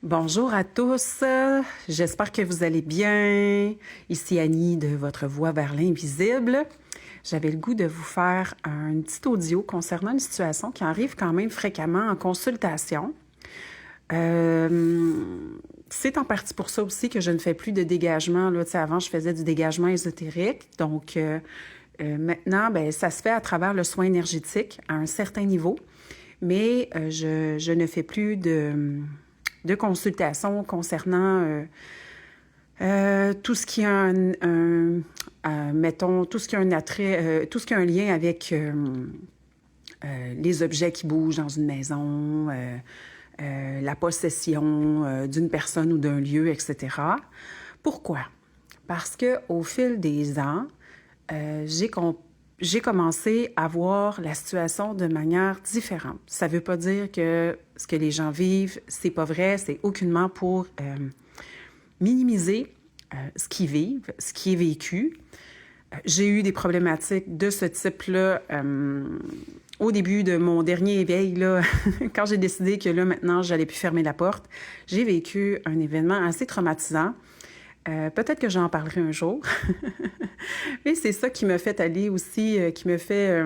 Bonjour à tous, j'espère que vous allez bien. Ici Annie de votre voix vers l'invisible. J'avais le goût de vous faire un petit audio concernant une situation qui arrive quand même fréquemment en consultation. C'est en partie pour ça aussi que je ne fais plus de dégagement. Là, avant, je faisais du dégagement ésotérique. Donc, maintenant, ça se fait à travers le soin énergétique à un certain niveau. Mais je ne fais plus de consultation concernant tout ce qui a mettons, tout ce qui a un attrait, tout ce qui a un lien avec les objets qui bougent dans une maison, la possession d'une personne ou d'un lieu, etc. Pourquoi? Parce qu'au fil des ans, j'ai commencé à voir la situation de manière différente. Ça ne veut pas dire que ce que les gens vivent, c'est pas vrai, c'est aucunement pour minimiser ce qu'ils vivent, ce qui est vécu. J'ai eu des problématiques de ce type-là au début de mon dernier éveil, là, quand j'ai décidé que là, maintenant, j'allais plus fermer la porte. J'ai vécu un événement assez traumatisant. Peut-être que j'en parlerai un jour. Mais c'est ça qui me fait aller aussi, qui me fait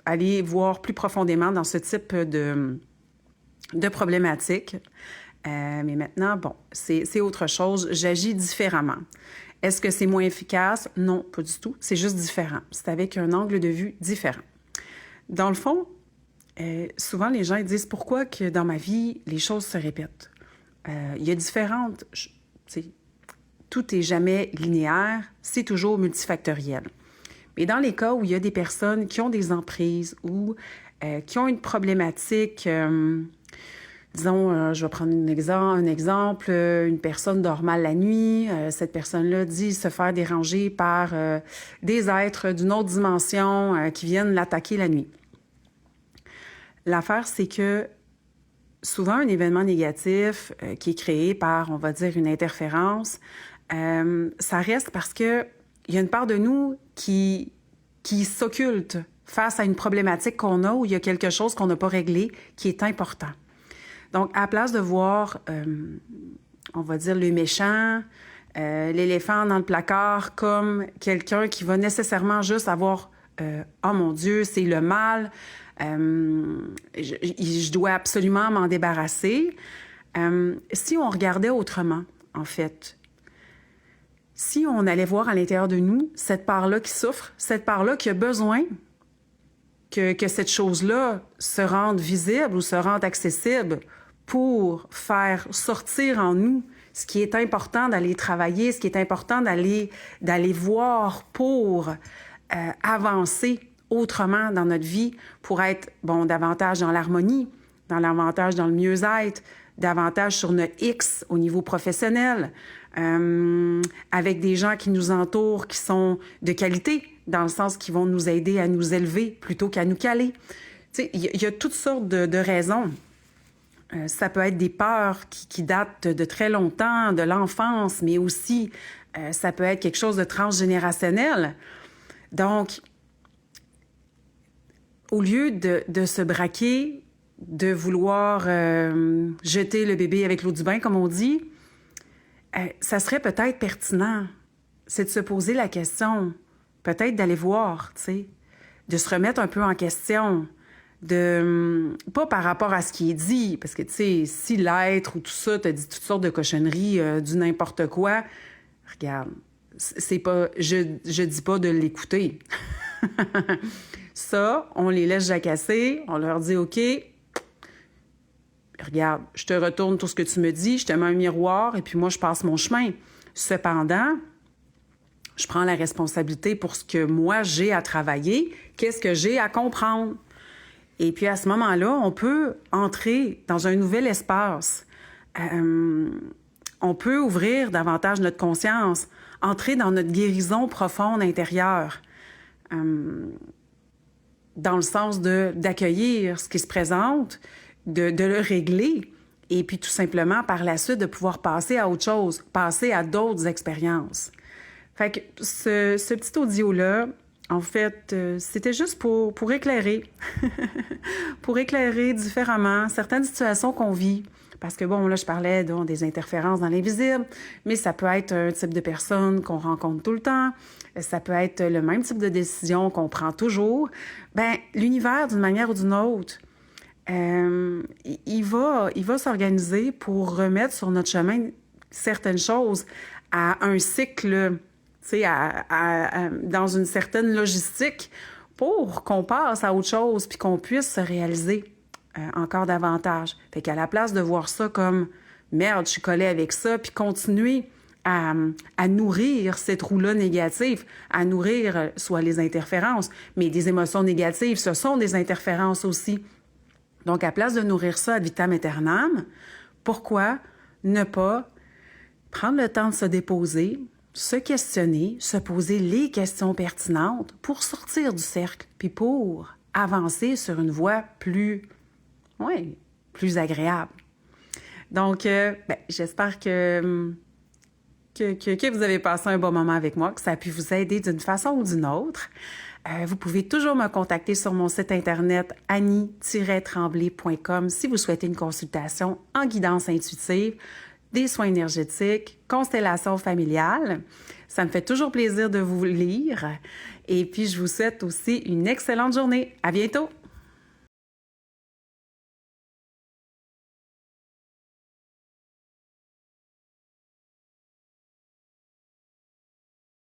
aller voir plus profondément dans ce type de problématiques. Mais maintenant, bon, c'est autre chose. J'agis différemment. Est-ce que c'est moins efficace? Non, pas du tout. C'est juste différent. C'est avec un angle de vue différent. Dans le fond, souvent les gens ils disent pourquoi que dans ma vie, les choses se répètent. Il y a différentes... Tout n'est jamais linéaire, c'est toujours multifactoriel. Mais dans les cas où il y a des personnes qui ont des emprises ou qui ont une problématique, disons, je vais prendre un exemple, une personne dort mal la nuit, cette personne-là dit se faire déranger par des êtres d'une autre dimension qui viennent l'attaquer la nuit. L'affaire, c'est que souvent, un événement négatif qui est créé par, on va dire, une interférence, ça reste parce qu'il y a une part de nous qui s'occulte face à une problématique qu'on a ou il y a quelque chose qu'on n'a pas réglé qui est important. Donc, à la place de voir, on va dire, le méchant, l'éléphant dans le placard comme quelqu'un qui va nécessairement juste avoir « Oh mon Dieu, c'est le mal », je dois absolument m'en débarrasser. Si on regardait autrement, en fait, si on allait voir à l'intérieur de nous cette part-là qui souffre, cette part-là qui a besoin que cette chose-là se rende visible ou se rende accessible pour faire sortir en nous ce qui est important d'aller travailler, ce qui est important d'aller voir pour avancer autrement dans notre vie pour être, davantage dans l'harmonie, davantage dans le mieux-être, davantage sur notre X au niveau professionnel, avec des gens qui nous entourent, qui sont de qualité, dans le sens qu'ils vont nous aider à nous élever plutôt qu'à nous caler. Tu sais, il y a toutes sortes de raisons. Ça peut être des peurs qui datent de très longtemps, de l'enfance, mais aussi ça peut être quelque chose de transgénérationnel. Donc, au lieu de se braquer, de vouloir jeter le bébé avec l'eau du bain, comme on dit, ça serait peut-être pertinent, c'est de se poser la question, peut-être d'aller voir, tu sais, de se remettre un peu en question, pas par rapport à ce qui est dit, parce que, tu sais, si l'être ou tout ça t'a dit toutes sortes de cochonneries, du n'importe quoi, regarde, c'est pas, je dis pas de l'écouter. Ça, on les laisse jacasser, on leur dit « OK, regarde, je te retourne tout ce que tu me dis, je te mets un miroir et puis moi, je passe mon chemin. » Cependant, je prends la responsabilité pour ce que moi, j'ai à travailler, qu'est-ce que j'ai à comprendre. Et puis, à ce moment-là, on peut entrer dans un nouvel espace. On peut ouvrir davantage notre conscience, entrer dans notre guérison profonde intérieure. Dans le sens d'accueillir ce qui se présente, de le régler, et puis tout simplement, par la suite, de pouvoir passer à autre chose, passer à d'autres expériences. Fait que ce petit audio-là, en fait, c'était juste pour éclairer, pour éclairer différemment certaines situations qu'on vit. Parce que, bon, là, je parlais des interférences dans l'invisible, mais ça peut être un type de personne qu'on rencontre tout le temps. Ça peut être le même type de décision qu'on prend toujours. Bien, l'univers, d'une manière ou d'une autre, il va s'organiser pour remettre sur notre chemin certaines choses à un cycle, tu sais, dans une certaine logistique pour qu'on passe à autre chose puis qu'on puisse se réaliser encore davantage. Fait qu'à la place de voir ça comme « merde, je suis collée avec ça » puis continuer à nourrir cette roue-là négative, à nourrir soit les interférences, mais des émotions négatives, ce sont des interférences aussi. Donc, à place de nourrir ça ad vitam aeternam, pourquoi ne pas prendre le temps de se déposer, se questionner, se poser les questions pertinentes pour sortir du cercle, puis pour avancer sur une voie plus agréable. Donc, j'espère que vous avez passé un bon moment avec moi, que ça a pu vous aider d'une façon ou d'une autre. Vous pouvez toujours me contacter sur mon site internet annie-tremblay.com si vous souhaitez une consultation en guidance intuitive, des soins énergétiques, constellation familiale. Ça me fait toujours plaisir de vous lire. Et puis, je vous souhaite aussi une excellente journée. À bientôt!